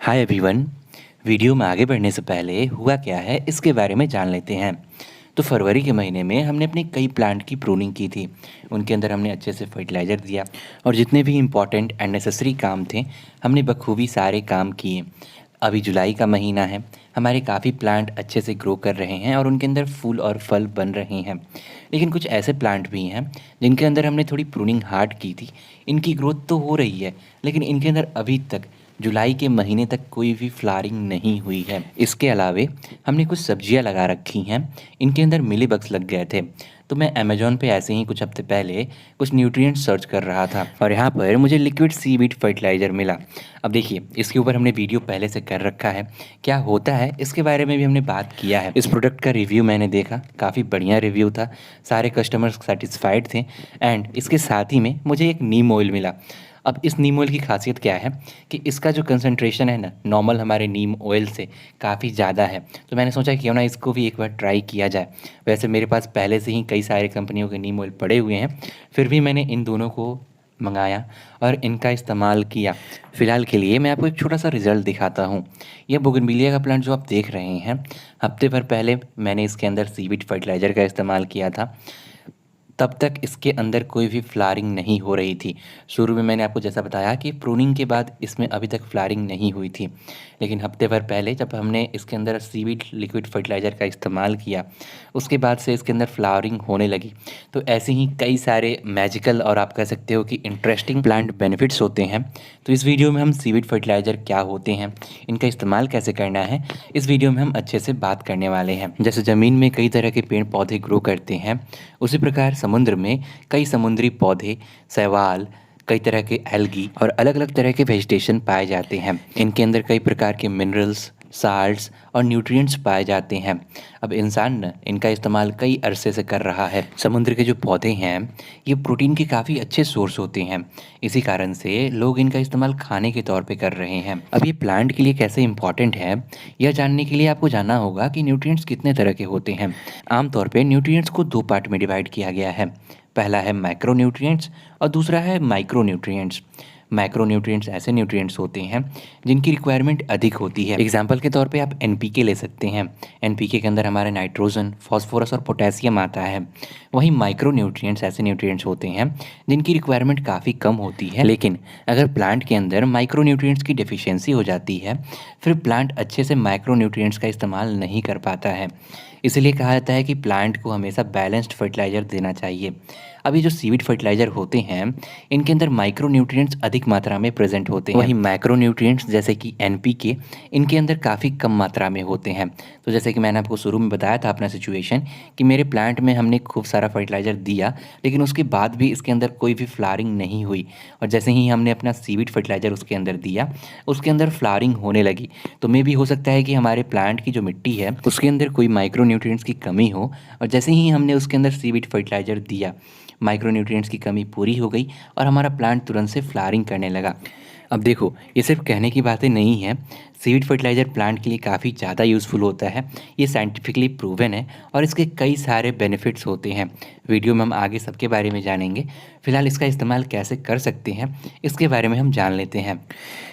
Hi everyone. Video में आगे बढ़ने से पहले हुआ क्या है इसके बारे में जान लेते हैं। तो फरवरी के महीने में हमने अपने कई प्लांट की प्रूनिंग की थी। उनके अंदर हमने अच्छे से फर्टिलाइज़र दिया और जितने भी इम्पॉर्टेंट एंड नेसेसरी काम थे हमने बखूबी सारे काम किए। अभी जुलाई का महीना है, हमारे काफ़ी प्लांट अच्छे से ग्रो कर रहे हैं और उनके अंदर फूल और फल बन रहे हैं। लेकिन कुछ ऐसे प्लांट भी हैं जिनके अंदर हमने थोड़ी प्रूनिंग हार्ड की थी। इनकी ग्रोथ तो हो रही है लेकिन इनके अंदर अभी तक जुलाई के महीने तक कोई भी फ्लावरिंग नहीं हुई है। इसके अलावे हमने कुछ सब्जियां लगा रखी हैं, इनके अंदर मिलीबग्स लग गए थे। तो मैं अमेज़ॉन पे ऐसे ही कुछ हफ्ते पहले कुछ न्यूट्रिएंट सर्च कर रहा था और यहाँ पर मुझे लिक्विड सीवीड फर्टिलाइज़र मिला। अब देखिए, इसके ऊपर हमने वीडियो पहले से कर रखा है, क्या होता है इसके बारे में भी हमने बात किया है। इस प्रोडक्ट का रिव्यू मैंने देखा, काफ़ी बढ़िया रिव्यू था, सारे कस्टमर्स सेटिस्फाइड थे एंड इसके साथ ही में मुझे एक नीम ऑयल मिला। अब इस नीम ऑयल की खासियत क्या है कि इसका जो कंसंट्रेशन है ना, नॉर्मल हमारे नीम ऑयल से काफ़ी ज़्यादा है। तो मैंने सोचा क्यों ना इसको भी एक बार ट्राई किया जाए। वैसे मेरे पास पहले से ही कई सारे कंपनियों के नीम ऑयल पड़े हुए हैं, फिर भी मैंने इन दोनों को मंगाया और इनका इस्तेमाल किया। फ़िलहाल के लिए मैं आपको एक छोटा सा रिज़ल्ट दिखाता हूँ। यह बोगनविलिया का प्लांट जो आप देख रहे हैं, हफ्ते भर पहले मैंने इसके अंदर सीवीड फर्टिलाइज़र का इस्तेमाल किया था। तब तक इसके अंदर कोई भी फ्लावरिंग नहीं हो रही थी। शुरू में मैंने आपको जैसा बताया कि प्रूनिंग के बाद इसमें अभी तक फ्लावरिंग नहीं हुई थी। लेकिन हफ्ते भर पहले जब हमने इसके अंदर सीवीड लिक्विड फर्टिलाइज़र का इस्तेमाल किया, उसके बाद से इसके अंदर फ्लावरिंग होने लगी। तो ऐसे ही कई सारे मैजिकल और आप कह सकते हो कि इंटरेस्टिंग प्लांट बेनिफिट्स होते हैं। तो इस वीडियो में हम सीवीड फर्टिलाइज़र क्या होते हैं, इनका इस्तेमाल कैसे करना है, इस वीडियो में हम अच्छे से बात करने वाले हैं। जैसे ज़मीन में कई तरह के पेड़ पौधे ग्रो करते हैं, उसी प्रकार समुद्र में कई समुद्री पौधे, शैवाल, कई तरह के एल्गी और अलग अलग तरह के वेजिटेशन पाए जाते हैं। इनके अंदर कई प्रकार के मिनरल्स, साल्ट्स और न्यूट्रिएंट्स पाए जाते हैं। अब इंसान न इनका इस्तेमाल कई अरसे से कर रहा है। समुद्र के जो पौधे हैं ये प्रोटीन के काफ़ी अच्छे सोर्स होते हैं, इसी कारण से लोग इनका इस्तेमाल खाने के तौर पे कर रहे हैं। अब ये प्लांट के लिए कैसे इंपॉर्टेंट है, यह जानने के लिए आपको जानना होगा कि न्यूट्रिएंट्स कितने तरह के होते हैं। आमतौर पे न्यूट्रिएंट्स को दो पार्ट में डिवाइड किया गया है। पहला है मैक्रो न्यूट्रिएंट्स और दूसरा है माइक्रो न्यूट्रिएंट्स। मैक्रो न्यूट्रिएंट्स ऐसे न्यूट्रिएंट्स होते हैं जिनकी रिक्वायरमेंट अधिक होती है। एग्जाम्पल के तौर पे आप एनपीके ले सकते हैं। एनपीके के अंदर हमारे नाइट्रोजन, फॉस्फोरस और पोटेशियम आता है। वहीं माइक्रो न्यूट्रिएंट्स ऐसे न्यूट्रिएंट्स होते हैं जिनकी रिक्वायरमेंट काफ़ी कम होती है। लेकिन अगर प्लांट के अंदर माइक्रो न्यूट्रिएंट्स की डेफिशिएंसी हो जाती है, फिर प्लांट अच्छे से माइक्रो न्यूट्रिएंट्स का इस्तेमाल नहीं कर पाता है। इसलिए कहा जाता है कि प्लांट को हमेशा बैलेंस्ड फर्टिलाइज़र देना चाहिए। अभी जो सीविड फर्टिलाइज़र होते हैं, इनके अंदर माइक्रो न्यूट्रिएंट्स अधिक मात्रा में प्रेजेंट होते हैं। वहीं मैक्रो न्यूट्रिएंट्स जैसे कि एनपीके, इनके अंदर काफ़ी कम मात्रा में होते हैं। तो जैसे कि मैंने आपको शुरू में बताया था अपना सिचुएशन कि मेरे प्लांट में हमने खूब सारा फर्टिलाइज़र दिया, लेकिन उसके बाद भी इसके अंदर कोई भी फ्लावरिंग नहीं हुई। और जैसे ही हमने अपना सीविड फर्टिलाइज़र उसके अंदर दिया, उसके अंदर फ्लावरिंग होने लगी। तो मे भी हो सकता है कि हमारे प्लांट की जो मिट्टी है उसके अंदर कोई माइक्रो न्यूट्रिएंट्स की कमी हो, और जैसे ही हमने उसके अंदर सीविड फर्टिलाइज़र दिया, माइक्रो न्यूट्रिएंट्स की कमी पूरी हो गई और हमारा प्लांट तुरंत से फ्लावरिंग करने लगा। अब देखो, ये सिर्फ कहने की बातें नहीं हैं। सीविड फर्टिलाइज़र प्लांट के लिए काफ़ी ज़्यादा यूज़फुल होता है। ये साइंटिफिकली प्रूवन है और इसके कई सारे बेनिफिट्स होते हैं। वीडियो में हम आगे सबके बारे में जानेंगे। फिलहाल इसका इस्तेमाल कैसे कर सकते हैं इसके बारे में हम जान लेते हैं।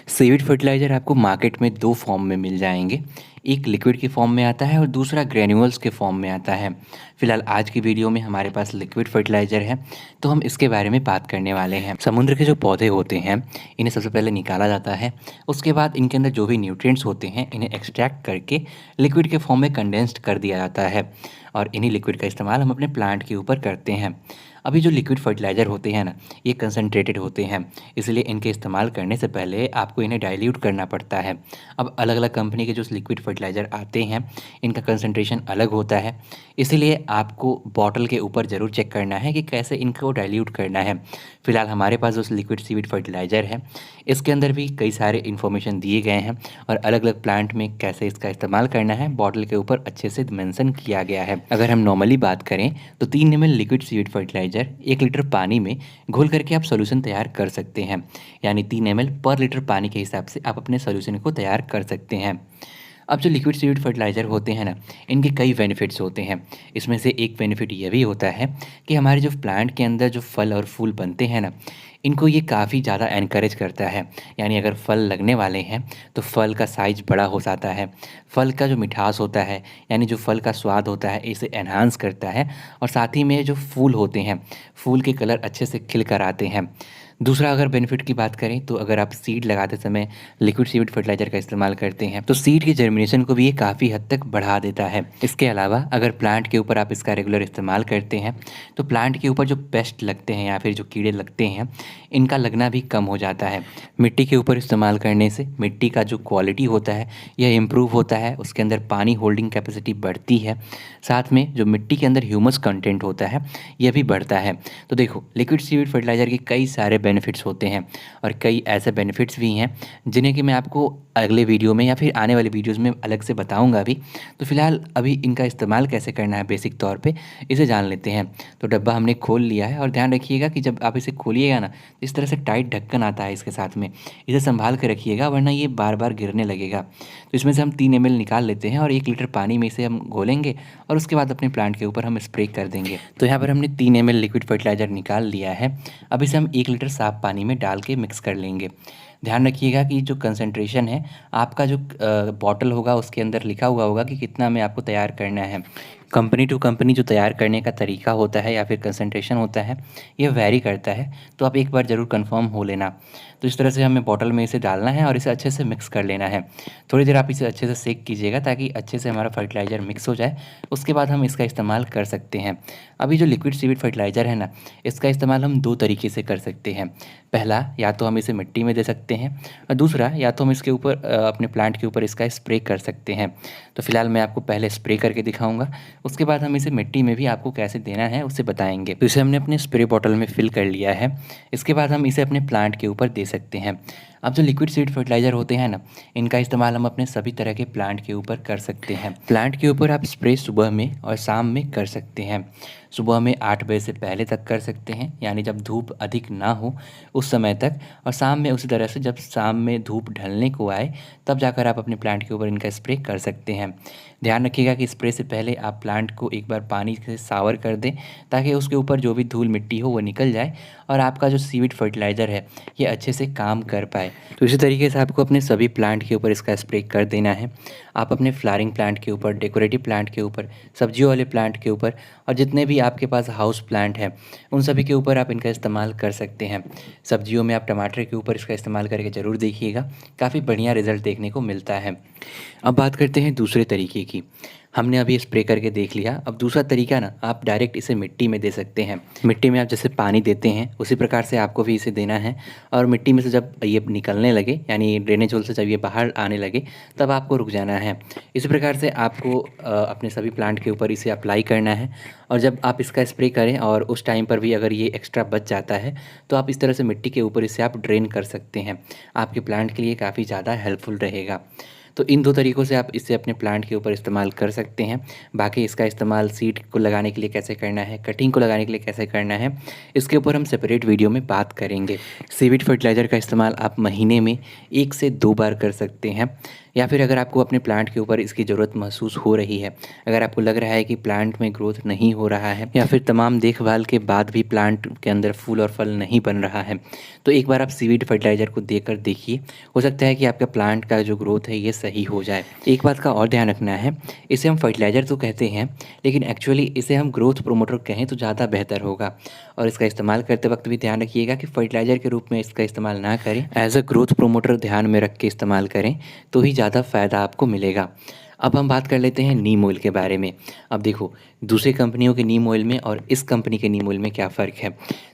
सीविड फर्टिलाइज़र आपको मार्केट में दो फॉर्म में मिल जाएंगे। एक लिक्विड के फॉर्म में आता है और दूसरा ग्रेन्यूल्स के फॉर्म में आता है। फिलहाल आज की वीडियो में हमारे पास लिक्विड फर्टिलाइज़र है, तो हम इसके बारे में बात करने वाले हैं। समुद्र के जो पौधे होते हैं, इन्हें सबसे पहले निकाला जाता है। उसके बाद इनके अंदर जो भी न्यूट्रिएंट्स होते हैं इन्हें एक्सट्रैक्ट करके लिक्विड के फॉर्म में कंडेंस्ड कर दिया जाता है और इन्हीं लिक्विड का इस्तेमाल हम अपने प्लांट के ऊपर करते हैं। अभी जो लिक्विड फर्टिलाइज़र होते हैं ना, ये कंसनट्रेटेड होते हैं, इसलिए इनके इस्तेमाल करने से पहले आपको इन्हें डाइल्यूट करना पड़ता है। अब अलग अलग कंपनी के जो लिक्विड फर्टिलाइज़र आते हैं, इनका कंसनट्रेशन अलग होता है, इसीलिए आपको बॉटल के ऊपर ज़रूर चेक करना है कि कैसे इनको डाइल्यूट करना है। फिलहाल हमारे पास जो लिक्विड सीविड फर्टिलाइज़र है, इसके अंदर भी कई सारे इन्फॉर्मेशन दिए गए हैं और अलग अलग प्लांट में कैसे इसका इस्तेमाल करना है बॉटल के ऊपर अच्छे से मेंशन किया गया है। अगर हम नॉर्मली बात करें तो 3 ml liquid seaweed fertiliser 1 litre पानी में घोल करके आप सोल्यूशन तैयार कर सकते हैं। यानी 3 ml पर लीटर पानी के हिसाब से आप अपने सोल्यूशन को तैयार कर सकते हैं। अब जो लिक्विड सीड फर्टिलाइज़र होते हैं ना, इनके कई बेनिफिट्स होते हैं। इसमें से एक बेनिफिट ये भी होता है कि हमारे जो प्लांट के अंदर जो फल और फूल बनते हैं ना, इनको ये काफ़ी ज़्यादा एनकरेज करता है। यानी अगर फल लगने वाले हैं तो फल का साइज़ बड़ा हो जाता है। फल का जो मिठास होता है, यानी जो फल का स्वाद होता है, इसे एनहांस करता है। और साथ ही में जो फूल होते हैं, फूल के कलर अच्छे से खिल कर आते हैं। दूसरा अगर बेनिफिट की बात करें तो अगर आप सीड लगाते समय लिक्विड सीड फर्टिलाइज़र का इस्तेमाल करते हैं तो सीड की जर्मिनेशन को भी ये काफ़ी हद तक बढ़ा देता है। इसके अलावा अगर प्लांट के ऊपर आप इसका रेगुलर इस्तेमाल करते हैं तो प्लांट के ऊपर जो पेस्ट लगते हैं या फिर जो कीड़े लगते हैं, इनका लगना भी कम हो जाता है। मिट्टी के ऊपर इस्तेमाल करने से मिट्टी का जो क्वालिटी होता है यह इम्प्रूव होता है, उसके अंदर पानी होल्डिंग कैपेसिटी बढ़ती है। साथ में जो मिट्टी के अंदर ह्यूमस कंटेंट होता है यह भी बढ़ता है। तो देखो, लिक्विड सीड फर्टिलाइज़र के कई सारे बेनिफिट्स होते हैं और कई ऐसे बेनिफिट्स भी हैं जिन्हें कि मैं आपको अगले वीडियो में या फिर आने वाले वीडियोज़ में अलग से बताऊंगा भी। तो फिलहाल अभी इनका इस्तेमाल कैसे करना है बेसिक तौर पे इसे जान लेते हैं। तो डब्बा हमने खोल लिया है और ध्यान रखिएगा कि जब आप इसे खोलिएगा ना, इस तरह से टाइट ढक्कन आता है इसके साथ में, इसे संभाल कर रखिएगा वरना ये बार बार गिरने लगेगा। तो इसमें से हम 3 ml निकाल लेते हैं और 1 लीटर पानी में इसे हम घोलेंगे और उसके बाद अपने प्लांट के ऊपर हम स्प्रे कर देंगे। तो यहाँ पर हमने 3 ml लिक्विड फर्टिलाइज़र निकाल लिया है। अब इसे हम 1 लीटर साफ़ पानी में डाल के मिक्स कर लेंगे। ध्यान रखिएगा कि जो कंसंट्रेशन है, आपका जो बॉटल होगा उसके अंदर लिखा हुआ होगा कि कितना में आपको तैयार करना है। कंपनी टू कंपनी जो तैयार करने का तरीका होता है या फिर कंसंट्रेशन होता है, ये वैरी करता है। तो आप एक बार ज़रूर कंफर्म हो लेना। तो इस तरह से हमें बॉटल में इसे डालना है और इसे अच्छे से मिक्स कर लेना है। थोड़ी देर आप इसे अच्छे से सेक कीजिएगा ताकि अच्छे से हमारा फर्टिलाइज़र मिक्स हो जाए। उसके बाद हम इसका इस्तेमाल कर सकते हैं। अभी जो लिक्विड सीविड फर्टिलाइज़र है ना, इसका इस्तेमाल हम 2 तरीके से कर सकते हैं। पहला, या तो हम इसे मिट्टी में दे सकते हैं और दूसरा, या तो हम इसके ऊपर अपने प्लांट के ऊपर इसका स्प्रे कर सकते हैं। तो फिलहाल मैं आपको पहले स्प्रे करके दिखाऊंगा, उसके बाद हम इसे मिट्टी में भी आपको कैसे देना है उसे बताएंगे। तो इसे हमने अपने स्प्रे बॉटल में फिल कर लिया है। इसके बाद हम इसे अपने प्लांट के ऊपर दे सकते हैं। अब जो लिक्विड सीड फर्टिलाइज़र होते हैं ना, इनका इस्तेमाल हम अपने सभी तरह के प्लांट के ऊपर कर सकते हैं। प्लांट के ऊपर आप स्प्रे सुबह में और शाम में कर सकते हैं। सुबह में 8 बजे से पहले तक कर सकते हैं, यानी जब धूप अधिक ना हो उस समय तक, और शाम में उसी तरह से जब शाम में धूप ढलने को आए तब जाकर आप अपने प्लांट के ऊपर इनका स्प्रे कर सकते हैं। ध्यान रखिएगा कि स्प्रे से पहले आप प्लांट को एक बार पानी से सावर कर दें ताकि उसके ऊपर जो भी धूल मिट्टी हो वो निकल जाए और आपका जो सीविड फर्टिलाइज़र है ये अच्छे से काम कर पाए। तो इसी तरीके से आपको अपने सभी प्लांट के ऊपर इसका स्प्रे कर देना है। आप अपने फ्लावरिंग प्लांट के ऊपर, डेकोरेटिव प्लांट के ऊपर, सब्जियों वाले प्लांट के ऊपर और जितने भी आपके पास हाउस प्लांट हैं उन सभी के ऊपर आप इनका इस्तेमाल कर सकते हैं। सब्जियों में आप टमाटर के ऊपर इसका इस्तेमाल करके ज़रूर देखिएगा, काफ़ी बढ़िया रिजल्ट देखने को मिलता है। अब बात करते हैं दूसरे तरीके की। हमने अभी स्प्रे करके देख लिया। अब दूसरा तरीका ना, आप डायरेक्ट इसे मिट्टी में दे सकते हैं। मिट्टी में आप जैसे पानी देते हैं उसी प्रकार से आपको भी इसे देना है और मिट्टी में से जब ये निकलने लगे, यानी ड्रेनेज होल से जब ये बाहर आने लगे, तब आपको रुक जाना है। इसी प्रकार से आपको अपने सभी प्लांट के ऊपर इसे अप्लाई करना है और जब आप इसका स्प्रे करें और उस टाइम पर भी अगर ये एक्स्ट्रा बच जाता है तो आप इस तरह से मिट्टी के ऊपर इसे आप ड्रेन कर सकते हैं। आपके प्लांट के लिए काफ़ी ज़्यादा हेल्पफुल रहेगा। तो इन 2 तरीक़ों से आप इसे अपने प्लांट के ऊपर इस्तेमाल कर सकते हैं। बाकी इसका इस्तेमाल सीड को लगाने के लिए कैसे करना है, कटिंग को लगाने के लिए कैसे करना है, इसके ऊपर हम सेपरेट वीडियो में बात करेंगे। सीविड फर्टिलाइज़र का इस्तेमाल आप महीने में 1 से 2 बार कर सकते हैं। या फिर अगर आपको अपने प्लांट के ऊपर इसकी ज़रूरत महसूस हो रही है, अगर आपको लग रहा है कि प्लांट में ग्रोथ नहीं हो रहा है या फिर तमाम देखभाल के बाद भी प्लांट के अंदर फूल और फल नहीं बन रहा है, तो एक बार आप सीविड फर्टिलाइज़र को देकर देखिए। हो सकता है कि आपका प्लांट का जो ग्रोथ है ये सही हो जाए। एक बात का और ध्यान रखना है, इसे हम फर्टिलाइज़र तो कहते हैं लेकिन एक्चुअली इसे हम ग्रोथ प्रोमोटर कहें तो ज़्यादा बेहतर होगा। और इसका इस्तेमाल करते वक्त भी ध्यान रखिएगा कि फर्टिलाइज़र के रूप में इसका इस्तेमाल ना करें, एज अ ग्रोथ प्रोमोटर ध्यान में रख के इस्तेमाल करें तो ही ज़्यादा फ़ायदा आपको मिलेगा। अब हम बात कर लेते हैं नीम ऑयल के बारे में। अब देखो, दूसरी कंपनियों के नीम ऑयल में और इस कंपनी के नीम ऑयल में क्या फ़र्क है।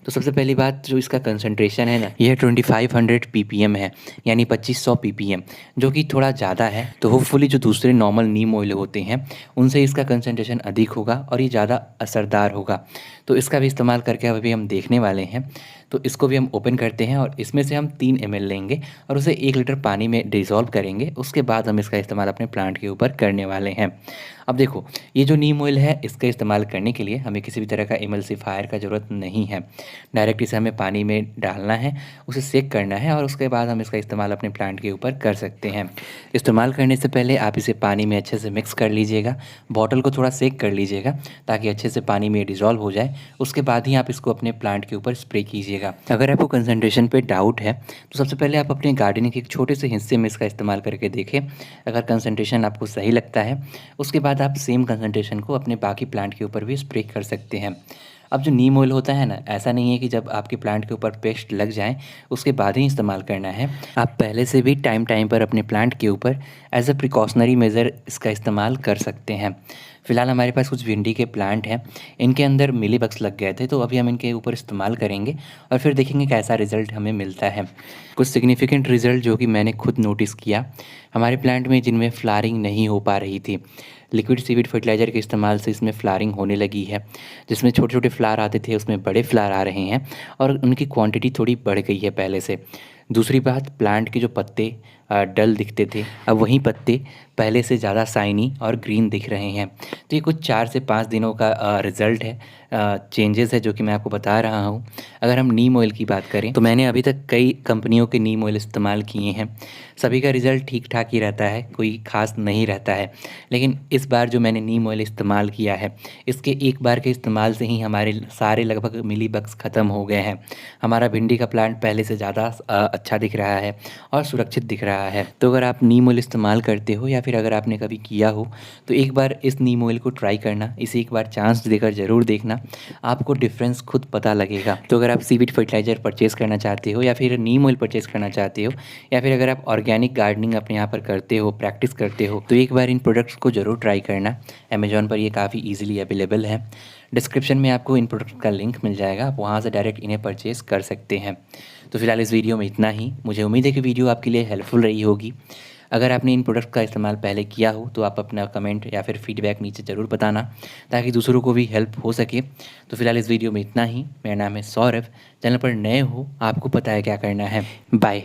तो सबसे पहली बात, जो इसका कंसंट्रेशन है ना, यह 2500 ppm है, यानी 2500 ppm, जो कि थोड़ा ज़्यादा है। तो होपफुली जो दूसरे नॉर्मल नीम ऑयल होते हैं उनसे इसका कंसंट्रेशन अधिक होगा और ये ज़्यादा असरदार होगा। तो इसका भी इस्तेमाल करके अभी हम देखने वाले हैं। तो इसको भी हम ओपन करते हैं और इसमें से हम 3 ml लेंगे और उसे 1 लीटर पानी में डिज़ोल्व करेंगे। उसके बाद हम इसका इस्तेमाल अपने प्लांट के ऊपर करने वाले हैं। अब देखो, ये जो नीम ऑयल है इसका इस्तेमाल करने के लिए हमें किसी भी तरह का इमल्सिफायर का ज़रूरत नहीं है। डायरेक्ट इसे हमें पानी में डालना है, उसे सेक करना है और उसके बाद हम इसका इस्तेमाल अपने प्लांट के ऊपर कर सकते हैं। इस्तेमाल करने से पहले आप इसे पानी में अच्छे से मिक्स कर लीजिएगा, बॉटल को थोड़ा सेक कर लीजिएगा ताकि अच्छे से पानी में डिज़ोल्व हो जाए। उसके बाद ही आप इसको अपने प्लांट के ऊपर स्प्रे कीजिएगा। अगर आपको कंसंट्रेशन पे डाउट है तो सबसे पहले आप अपने गार्डनिंग के एक छोटे से हिस्से में इसका इस्तेमाल करके देखें। अगर कंसंट्रेशन आपको सही लगता है उसके बाद आप सेम कंसंट्रेशन को अपने बाकी प्लांट के ऊपर भी स्प्रे कर सकते हैं। अब जो नीम ऑयल होता है ना, ऐसा नहीं है कि जब आपके प्लांट के ऊपर पेस्ट लग जाएं उसके बाद ही इस्तेमाल करना है। आप पहले से भी टाइम टाइम पर अपने प्लांट के ऊपर एज अ प्रिकॉशनरी मेज़र इसका इस्तेमाल कर सकते हैं। फ़िलहाल हमारे पास कुछ भिंडी के प्लांट हैं, इनके अंदर मिलीबग्स लग गए थे, तो अभी हम इनके ऊपर इस्तेमाल करेंगे और फिर देखेंगे कैसा रिज़ल्ट हमें मिलता है। कुछ सिग्निफिकेंट रिज़ल्ट जो कि मैंने खुद नोटिस किया हमारे प्लांट में, जिनमें फ्लावरिंग नहीं हो पा रही थी, लिक्विड सीविड फर्टिलाइज़र के इस्तेमाल से इसमें फ्लावरिंग होने लगी है। जिसमें छोटे छोटे फ्लावर आते थे उसमें बड़े फ्लावर आ रहे हैं और उनकी क्वांटिटी थोड़ी बढ़ गई है पहले से। दूसरी बात, प्लांट के जो पत्ते डल दिखते थे, अब वही पत्ते पहले से ज़्यादा शाइनी और ग्रीन दिख रहे हैं। तो ये कुछ 4 से 5 दिनों का रिज़ल्ट है, चेंजेस है जो कि मैं आपको बता रहा हूँ। अगर हम नीम ऑयल की बात करें तो मैंने अभी तक कई कंपनियों के नीम ऑयल इस्तेमाल किए हैं, सभी का रिज़ल्ट ठीक ठाक ही रहता है, कोई ख़ास नहीं रहता है। लेकिन इस बार जो मैंने नीम ऑयल इस्तेमाल किया है, इसके एक बार के इस्तेमाल से ही हमारे सारे लगभग मिलीबग्स ख़त्म हो गए हैं। हमारा भिंडी का प्लांट पहले से ज़्यादा अच्छा दिख रहा है और सुरक्षित दिख रहा है। तो अगर आप नीम ऑयल इस्तेमाल करते हो या फिर अगर आपने कभी किया हो तो एक बार इस नीम ऑयल को ट्राई करना, इसे एक बार चांस देकर ज़रूर देखना, आपको डिफरेंस खुद पता लगेगा। तो अगर आप सीविड फर्टिलाइज़र परचेज़ करना चाहते हो या फिर नीम ऑयल परचेज़ करना चाहते हो या फिर अगर आप ऑर्गेनिक गार्डनिंग अपने यहाँ पर करते हो, प्रैक्टिस करते हो, तो एक बार इन प्रोडक्ट्स को ज़रूर ट्राई करना। अमेज़ॉन पर ये काफ़ी ईज़िली अवेलेबल है। डिस्क्रिप्शन में आपको इन प्रोडक्ट का लिंक मिल जाएगा, आप वहाँ से डायरेक्ट इन्हें परचेज़ कर सकते हैं। तो फिलहाल इस वीडियो में इतना ही। मुझे उम्मीद है कि वीडियो आपके लिए हेल्पफुल रही होगी। अगर आपने इन प्रोडक्ट का इस्तेमाल पहले किया हो तो आप अपना कमेंट या फिर फीडबैक नीचे ज़रूर बताना ताकि दूसरों को भी हेल्प हो सके। तो फिलहाल इस वीडियो में इतना ही। मेरा नाम है सौरभ, चैनल पर नए हो आपको पता है क्या करना है। बाय।